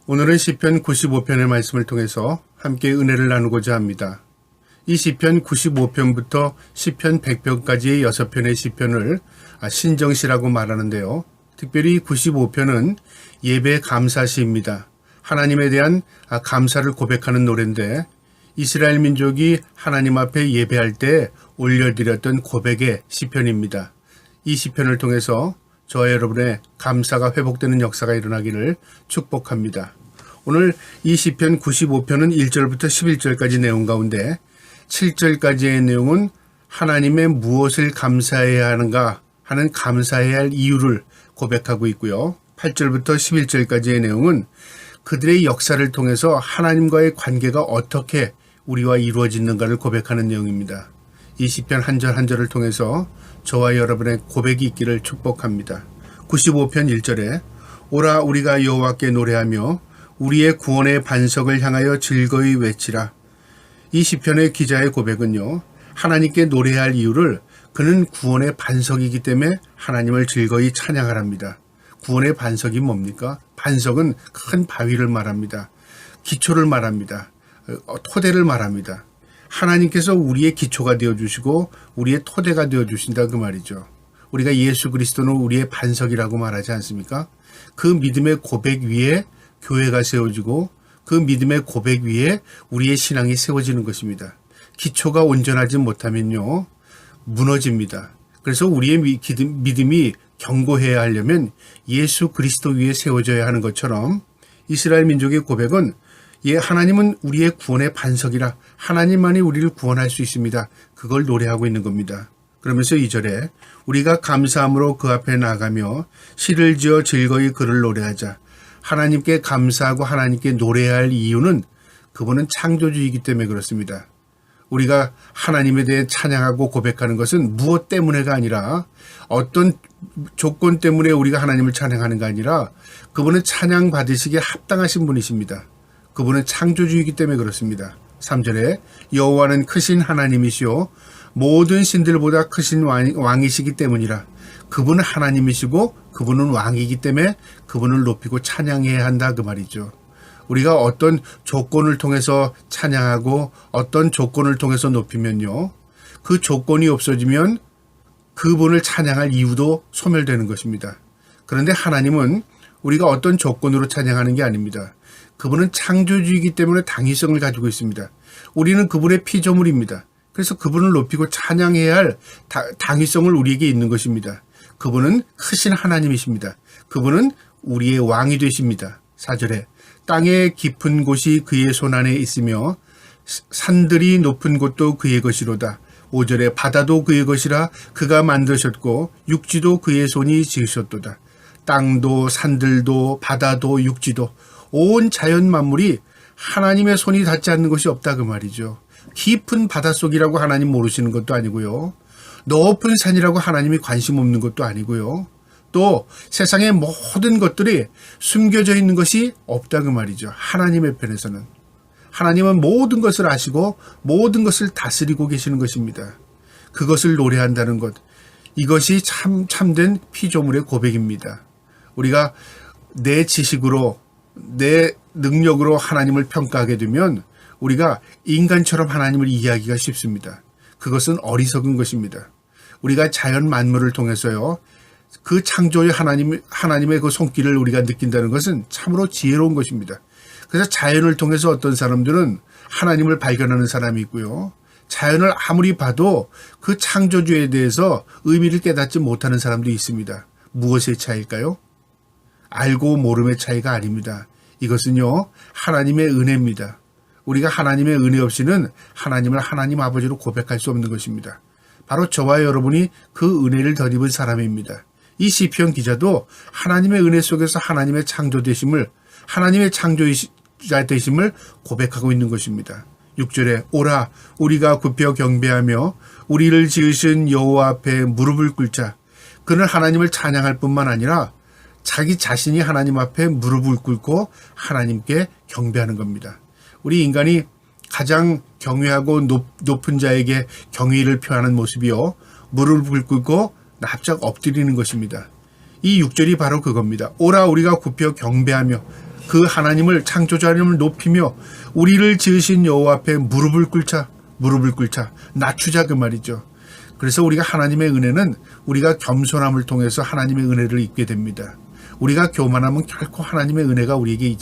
오늘은 시편 95편의 말씀을 통해서 함께 은혜를 나누고자 합니다. 이 시편 95편부터 시편 100편까지의 6편의 시편을 신정시라고 말하는데요. 특별히 95편은 예배 감사시입니다. 하나님에 대한 감사를 고백하는 노래인데 이스라엘 민족이 하나님 앞에 예배할 때 올려드렸던 고백의 시편입니다. 이 시편을 통해서 저와 여러분의 감사가 회복되는 역사가 일어나기를 축복합니다. 오늘 이 시편 95편은 1절부터 11절까지 내용 가운데 7절까지의 내용은 하나님의 무엇을 감사해야 하는가 하는 감사해야 할 이유를 고백하고 있고요. 8절부터 11절까지의 내용은 그들의 역사를 통해서 하나님과의 관계가 어떻게 우리와 이루어지는가를 고백하는 내용입니다. 이 시편 한 절 한 절을 통해서 저와 여러분의 고백이 있기를 축복합니다. 95편 1절에 오라 우리가 여호와께 노래하며 우리의 구원의 반석을 향하여 즐거이 외치라. 이 시편의 기자의 고백은요. 하나님께 노래해야 할 이유를 그는 구원의 반석이기 때문에 하나님을 즐거이 찬양하랍니다. 구원의 반석이 뭡니까? 반석은 큰 바위를 말합니다. 기초를 말합니다. 토대를 말합니다. 하나님께서 우리의 기초가 되어주시고 우리의 토대가 되어주신다 그 말이죠. 우리가 예수 그리스도는 우리의 반석이라고 말하지 않습니까? 그 믿음의 고백 위에 교회가 세워지고 그 믿음의 고백 위에 우리의 신앙이 세워지는 것입니다. 기초가 온전하지 못하면요 무너집니다. 그래서 우리의 믿음이 견고해야 하려면 예수 그리스도 위에 세워져야 하는 것처럼 이스라엘 민족의 고백은 하나님은 우리의 구원의 반석이라 하나님만이 우리를 구원할 수 있습니다. 그걸 노래하고 있는 겁니다. 그러면서 2절에 우리가 감사함으로 그 앞에 나가며 시를 지어 즐거이 그를 노래하자. 하나님께 감사하고 하나님께 노래해야 할 이유는 그분은 창조주이기 때문에 그렇습니다. 우리가 하나님에 대해 찬양하고 고백하는 것은 무엇 때문에가 아니라 어떤 조건 때문에 우리가 하나님을 찬양하는 게 아니라 그분은 찬양 받으시기에 합당하신 분이십니다. 그분은 창조주이기 때문에 그렇습니다. 3절에 여호와는 크신 하나님이시오 모든 신들보다 크신 왕이시기 때문이라. 그분은 하나님이시고 그분은 왕이기 때문에 그분을 높이고 찬양해야 한다 그 말이죠. 우리가 어떤 조건을 통해서 찬양하고 어떤 조건을 통해서 높이면요. 그 조건이 없어지면 그분을 찬양할 이유도 소멸되는 것입니다. 그런데 하나님은 우리가 어떤 조건으로 찬양하는 게 아닙니다. 그분은 창조주이기 때문에 당위성을 가지고 있습니다. 우리는 그분의 피조물입니다. 그래서 그분을 높이고 찬양해야 할 당위성을 우리에게 있는 것입니다. 그분은 크신 하나님이십니다. 그분은 우리의 왕이 되십니다. 4절에 땅의 깊은 곳이 그의 손안에 있으며 산들이 높은 곳도 그의 것이로다. 5절에 바다도 그의 것이라 그가 만드셨고 육지도 그의 손이 지으셨도다. 땅도 산들도 바다도 육지도 온 자연 만물이 하나님의 손이 닿지 않는 것이 없다 그 말이죠. 깊은 바닷속이라고 하나님 모르시는 것도 아니고요. 높은 산이라고 하나님이 관심 없는 것도 아니고요. 또 세상의 모든 것들이 숨겨져 있는 것이 없다 그 말이죠. 하나님의 편에서는. 하나님은 모든 것을 아시고 모든 것을 다스리고 계시는 것입니다. 그것을 노래한다는 것. 이것이 참된 피조물의 고백입니다. 우리가 내 지식으로 내 능력으로 하나님을 평가하게 되면 우리가 인간처럼 하나님을 이해하기가 쉽습니다. 그것은 어리석은 것입니다. 우리가 자연 만물을 통해서요. 그 창조의 하나님의 그 손길을 우리가 느낀다는 것은 참으로 지혜로운 것입니다. 그래서 자연을 통해서 어떤 사람들은 하나님을 발견하는 사람이 있고요. 자연을 아무리 봐도 그 창조주에 대해서 의미를 깨닫지 못하는 사람도 있습니다. 무엇의 차이일까요? 알고 모름의 차이가 아닙니다. 이것은요 하나님의 은혜입니다. 우리가 하나님의 은혜 없이는 하나님을 하나님 아버지로 고백할 수 없는 것입니다. 바로 저와 여러분이 그 은혜를 덧입은 사람입니다. 이 시편 기자도 하나님의 은혜 속에서 하나님의 창조되심을 하나님의 창조자 되심을 고백하고 있는 것입니다. 6절에 오라 우리가 굽혀 경배하며 우리를 지으신 여호와 앞에 무릎을 꿇자. 그는 하나님을 찬양할 뿐만 아니라 자기 자신이 하나님 앞에 무릎을 꿇고 하나님께 경배하는 겁니다. 우리 인간이 가장 경외하고 높은 자에게 경의를 표하는 모습이요. 무릎을 꿇고 납작 엎드리는 것입니다. 이 6절이 바로 그겁니다. 오라 우리가 굽혀 경배하며 그 하나님을 창조자 하나님을 높이며 우리를 지으신 여호와 앞에 무릎을 꿇자 낮추자 그 말이죠. 그래서 우리가 하나님의 은혜는 우리가 겸손함을 통해서 하나님의 은혜를 입게 됩니다. 우리가 교만하면 결코 하나님의 은혜가 우리에게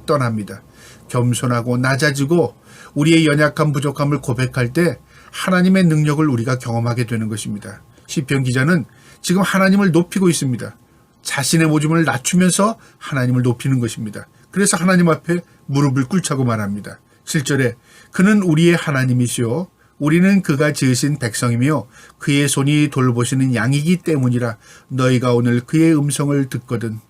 떠납니다. 겸손하고 낮아지고 우리의 연약함 부족함을 고백할 때 하나님의 능력을 우리가 경험하게 되는 것입니다. 시편 기자는 지금 하나님을 높이고 있습니다. 자신의 모습을 낮추면서 하나님을 높이는 것입니다. 그래서 하나님 앞에 무릎을 꿇자고 말합니다. 7절에 그는 우리의 하나님이시오 우리는 그가 지으신 백성이며 그의 손이 돌보시는 양이기 때문이라 너희가 오늘 그의 음성을 듣거든.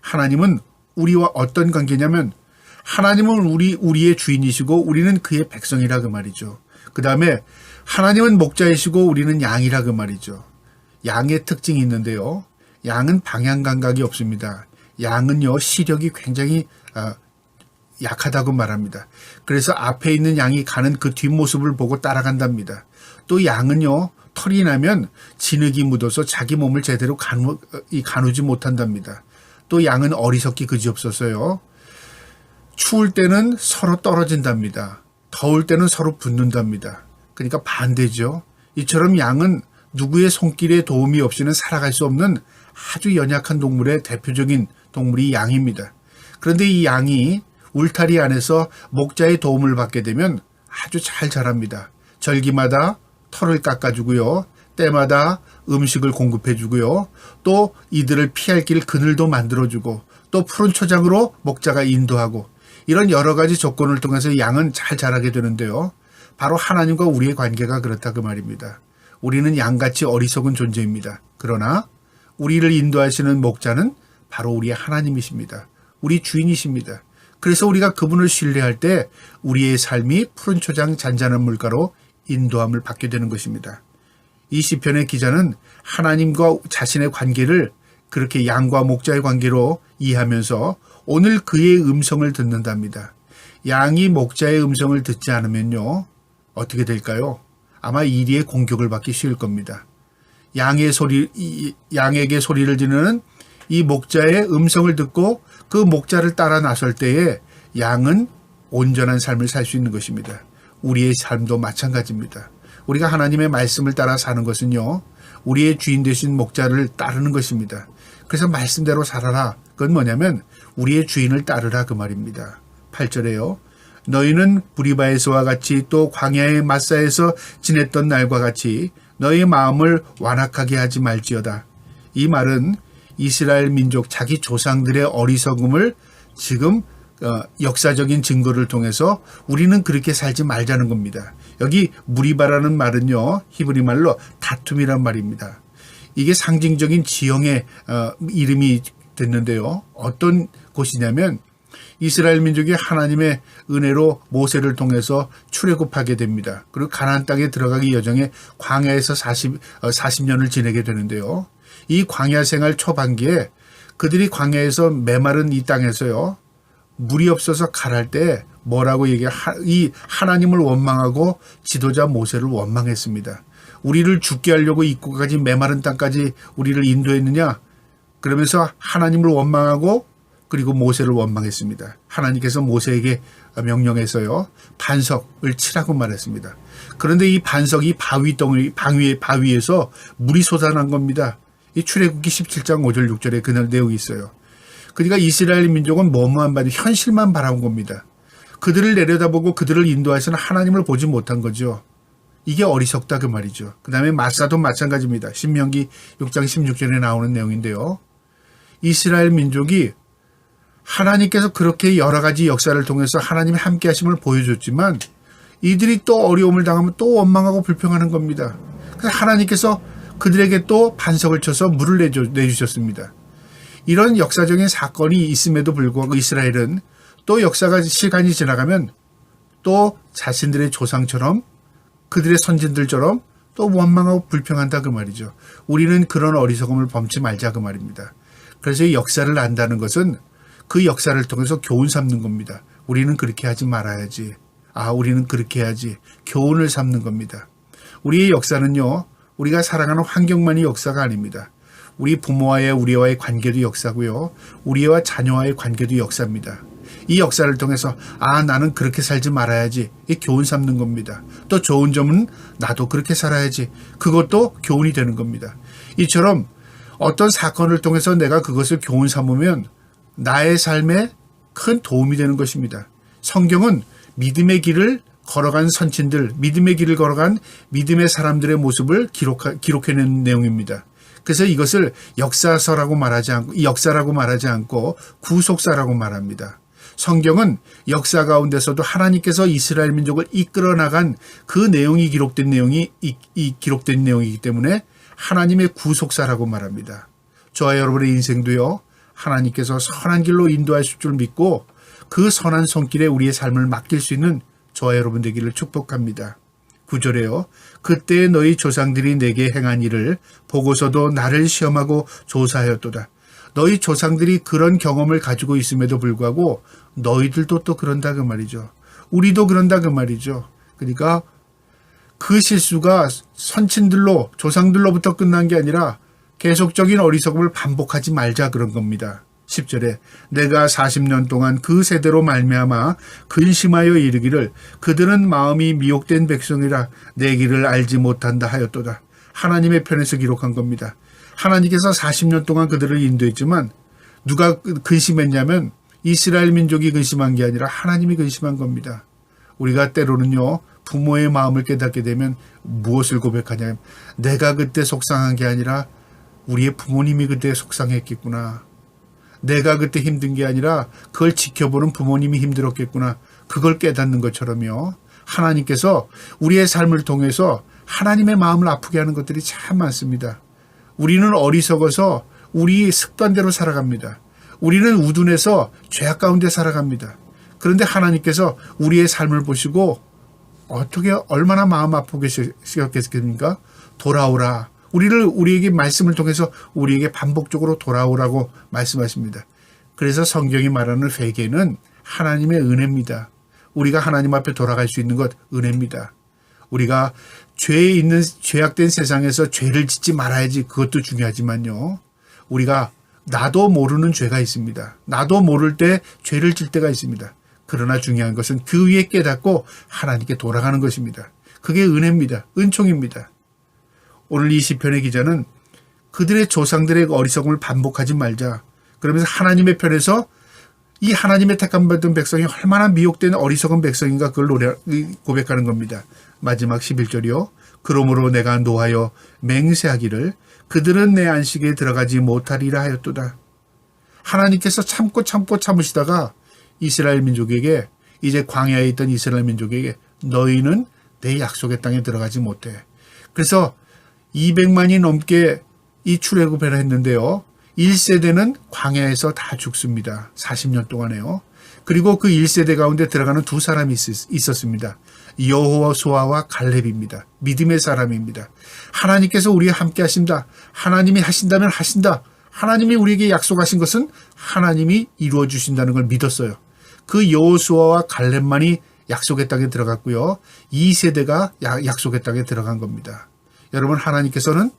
하나님은 우리와 어떤 관계냐면 하나님은 우리의 주인이시고 우리는 그의 백성이라 그 말이죠. 그 다음에 하나님은 목자이시고 우리는 양이라 그 말이죠. 양의 특징이 있는데요. 양은 방향 감각이 없습니다. 양은요 시력이 굉장히 약하다고 말합니다. 그래서 앞에 있는 양이 가는 그 뒷모습을 보고 따라간답니다. 또 양은요 털이 나면 진흙이 묻어서 자기 몸을 제대로 가누지 못한답니다. 또 양은 어리석기 그지없어서요 추울 때는 서로 떨어진답니다. 더울 때는 서로 붙는답니다. 그러니까 반대죠. 이처럼 양은 누구의 손길에 도움이 없이는 살아갈 수 없는 아주 연약한 동물의 대표적인 동물이 양입니다. 그런데 이 양이 울타리 안에서 목자의 도움을 받게 되면 아주 잘 자랍니다. 절기마다 털을 깎아주고요. 때마다 음식을 공급해주고요. 또 이들을 피할 길 그늘도 만들어주고 또 푸른 초장으로 목자가 인도하고 이런 여러 가지 조건을 통해서 양은 잘 자라게 되는데요. 바로 하나님과 우리의 관계가 그렇다 그 말입니다. 우리는 양같이 어리석은 존재입니다. 그러나 우리를 인도하시는 목자는 바로 우리의 하나님이십니다. 우리 주인이십니다. 그래서 우리가 그분을 신뢰할 때 우리의 삶이 푸른 초장 잔잔한 물가로 인도함을 받게 되는 것입니다. 이 시편의 기자는 하나님과 자신의 관계를 그렇게 양과 목자의 관계로 이해하면서 오늘 그의 음성을 듣는답니다. 양이 목자의 음성을 듣지 않으면요. 어떻게 될까요? 아마 이리의 공격을 받기 쉬울 겁니다. 양에게 소리를 지르는 이 목자의 음성을 듣고 그 목자를 따라 나설 때에 양은 온전한 삶을 살 수 있는 것입니다. 우리의 삶도 마찬가지입니다. 우리가 하나님의 말씀을 따라 사는 것은요. 우리의 주인 되신 목자를 따르는 것입니다. 그래서 말씀대로 살아라. 그건 뭐냐면 우리의 주인을 따르라 그 말입니다. 8절에요. 너희는 브리바에서와 같이 또 광야의 마사에서 지냈던 날과 같이 너희 마음을 완악하게 하지 말지어다. 이 말은 이스라엘 민족 자기 조상들의 어리석음을 지금 역사적인 증거를 통해서 우리는 그렇게 살지 말자는 겁니다. 여기 무리바라는 말은요. 히브리 말로 다툼이란 말입니다. 이게 상징적인 지형의 이름이 됐는데요. 어떤 곳이냐면 이스라엘 민족이 하나님의 은혜로 모세를 통해서 출애굽하게 됩니다. 그리고 가나안 땅에 들어가기 여정에 광야에서 40년을 지내게 되는데요. 이 광야 생활 초반기에 그들이 광야에서 메마른 이 땅에서요. 물이 없어서 가랄 때 뭐라고 이 하나님을 원망하고 지도자 모세를 원망했습니다. 우리를 죽게 하려고 입구까지 메마른 땅까지 우리를 인도했느냐? 그러면서 하나님을 원망하고 그리고 모세를 원망했습니다. 하나님께서 모세에게 명령해서요. 반석을 치라고 말했습니다. 그런데 이 반석이 바위에서 물이 솟아난 겁니다. 이 출애굽기 17장 5절 6절에 그날 내용이 있어요. 그러니까 이스라엘 민족은 뭐뭐한 바지 현실만 바라본 겁니다. 그들을 내려다보고 그들을 인도하시는 하나님을 보지 못한 거죠. 이게 어리석다 그 말이죠. 그 다음에 마사도 마찬가지입니다. 신명기 6장 16절에 나오는 내용인데요. 이스라엘 민족이 하나님께서 그렇게 여러 가지 역사를 통해서 하나님의 함께 하심을 보여줬지만 이들이 또 어려움을 당하면 또 원망하고 불평하는 겁니다. 그래서 하나님께서 그들에게 또 반석을 쳐서 물을 내주셨습니다. 이런 역사적인 사건이 있음에도 불구하고 이스라엘은 또 시간이 지나가면 또 자신들의 조상처럼 그들의 선진들처럼 또 원망하고 불평한다 그 말이죠. 우리는 그런 어리석음을 범치 말자 그 말입니다. 그래서 이 역사를 안다는 것은 그 역사를 통해서 교훈 삼는 겁니다. 우리는 그렇게 하지 말아야지. 우리는 그렇게 해야지. 교훈을 삼는 겁니다. 우리의 역사는요. 우리가 살아가는 환경만이 역사가 아닙니다. 우리 부모와의 우리와의 관계도 역사고요. 우리와 자녀와의 관계도 역사입니다. 이 역사를 통해서 나는 그렇게 살지 말아야지. 이 교훈 삼는 겁니다. 또 좋은 점은 나도 그렇게 살아야지. 그것도 교훈이 되는 겁니다. 이처럼 어떤 사건을 통해서 내가 그것을 교훈 삼으면 나의 삶에 큰 도움이 되는 것입니다. 성경은 믿음의 길을 걸어간 선친들, 믿음의 길을 걸어간 믿음의 사람들의 모습을 기록해낸 내용입니다. 그래서 이것을 역사라고 말하지 않고 구속사라고 말합니다. 성경은 역사 가운데서도 하나님께서 이스라엘 민족을 이끌어 나간 그 내용이 기록된 내용이기 때문에 하나님의 구속사라고 말합니다. 저와 여러분의 인생도요, 하나님께서 선한 길로 인도하실 줄 믿고 그 선한 손길에 우리의 삶을 맡길 수 있는 저와 여러분 되기를 축복합니다. 9절에요. 그때 너희 조상들이 내게 행한 일을 보고서도 나를 시험하고 조사하였도다. 너희 조상들이 그런 경험을 가지고 있음에도 불구하고 너희들도 또 그런다 그 말이죠. 우리도 그런다 그 말이죠. 그러니까 그 실수가 선친들로 조상들로부터 끝난 게 아니라 계속적인 어리석음을 반복하지 말자 그런 겁니다. 10절에 내가 40년 동안 그 세대로 말미암아 근심하여 이르기를 그들은 마음이 미혹된 백성이라 내 길을 알지 못한다 하였도다. 하나님의 편에서 기록한 겁니다. 하나님께서 40년 동안 그들을 인도했지만 누가 근심했냐면 이스라엘 민족이 근심한 게 아니라 하나님이 근심한 겁니다. 우리가 때로는요, 부모의 마음을 깨닫게 되면 무엇을 고백하냐면 내가 그때 속상한 게 아니라 우리의 부모님이 그때 속상했겠구나. 내가 그때 힘든 게 아니라 그걸 지켜보는 부모님이 힘들었겠구나. 그걸 깨닫는 것처럼요. 하나님께서 우리의 삶을 통해서 하나님의 마음을 아프게 하는 것들이 참 많습니다. 우리는 어리석어서 우리 습관대로 살아갑니다. 우리는 우둔해서 죄악 가운데 살아갑니다. 그런데 하나님께서 우리의 삶을 보시고 어떻게 얼마나 마음 아프게 시작했겠습니까? 돌아오라. 우리에게 말씀을 통해서 우리에게 반복적으로 돌아오라고 말씀하십니다. 그래서 성경이 말하는 회개는 하나님의 은혜입니다. 우리가 하나님 앞에 돌아갈 수 있는 것 은혜입니다. 우리가 죄악된 세상에서 죄를 짓지 말아야지 그것도 중요하지만요. 우리가 나도 모르는 죄가 있습니다. 나도 모를 때 죄를 질 때가 있습니다. 그러나 중요한 것은 그 위에 깨닫고 하나님께 돌아가는 것입니다. 그게 은혜입니다. 은총입니다. 오늘 이 시편의 기자는 그들의 조상들의 어리석음을 반복하지 말자. 그러면서 하나님의 편에서 이 하나님의 택함 받은 백성이 얼마나 미혹된 어리석은 백성인가 그걸 고백하는 겁니다. 마지막 11절이요. 그러므로 내가 노하여 맹세하기를 그들은 내 안식에 들어가지 못하리라 하였도다. 하나님께서 참으시다가 이스라엘 민족에게 이제 광야에 있던 이스라엘 민족에게 너희는 내 약속의 땅에 들어가지 못해. 그래서 200만이 넘게 이 출애굽을 했는데요. 1세대는 광야에서 다 죽습니다. 40년 동안에요. 그리고 그 1세대 가운데 들어가는 두 사람이 있었습니다. 여호수아와 갈렙입니다. 믿음의 사람입니다. 하나님께서 우리와 함께 하신다. 하나님이 하신다면 하신다. 하나님이 우리에게 약속하신 것은 하나님이 이루어 주신다는 걸 믿었어요. 그 여호수아와 갈렙만이 약속의 땅에 들어갔고요. 2세대가 약속의 땅에 들어간 겁니다. 여러분, 하나님께서는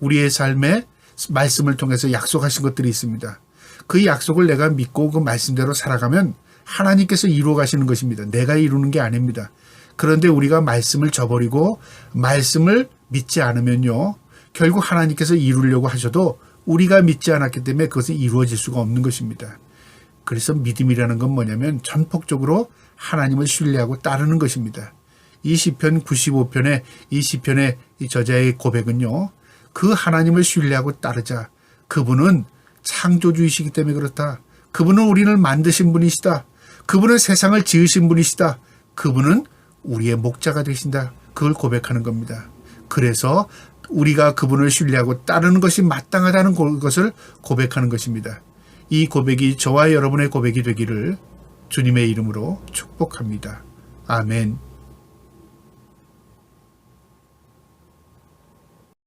우리의 삶에 말씀을 통해서 약속하신 것들이 있습니다. 그 약속을 내가 믿고 그 말씀대로 살아가면 하나님께서 이루어 가시는 것입니다. 내가 이루는 게 아닙니다. 그런데 우리가 말씀을 저버리고 말씀을 믿지 않으면요, 결국 하나님께서 이루려고 하셔도 우리가 믿지 않았기 때문에 그것이 이루어질 수가 없는 것입니다. 그래서 믿음이라는 건 뭐냐면 전폭적으로 하나님을 신뢰하고 따르는 것입니다. 이 시편 95편의 이 시편의 이 저자의 고백은요, 그 하나님을 신뢰하고 따르자. 그분은 창조주이시기 때문에 그렇다. 그분은 우리를 만드신 분이시다. 그분은 세상을 지으신 분이시다. 그분은 우리의 목자가 되신다. 그걸 고백하는 겁니다. 그래서 우리가 그분을 신뢰하고 따르는 것이 마땅하다는 것을 고백하는 것입니다. 이 고백이 저와 여러분의 고백이 되기를 주님의 이름으로 축복합니다. 아멘.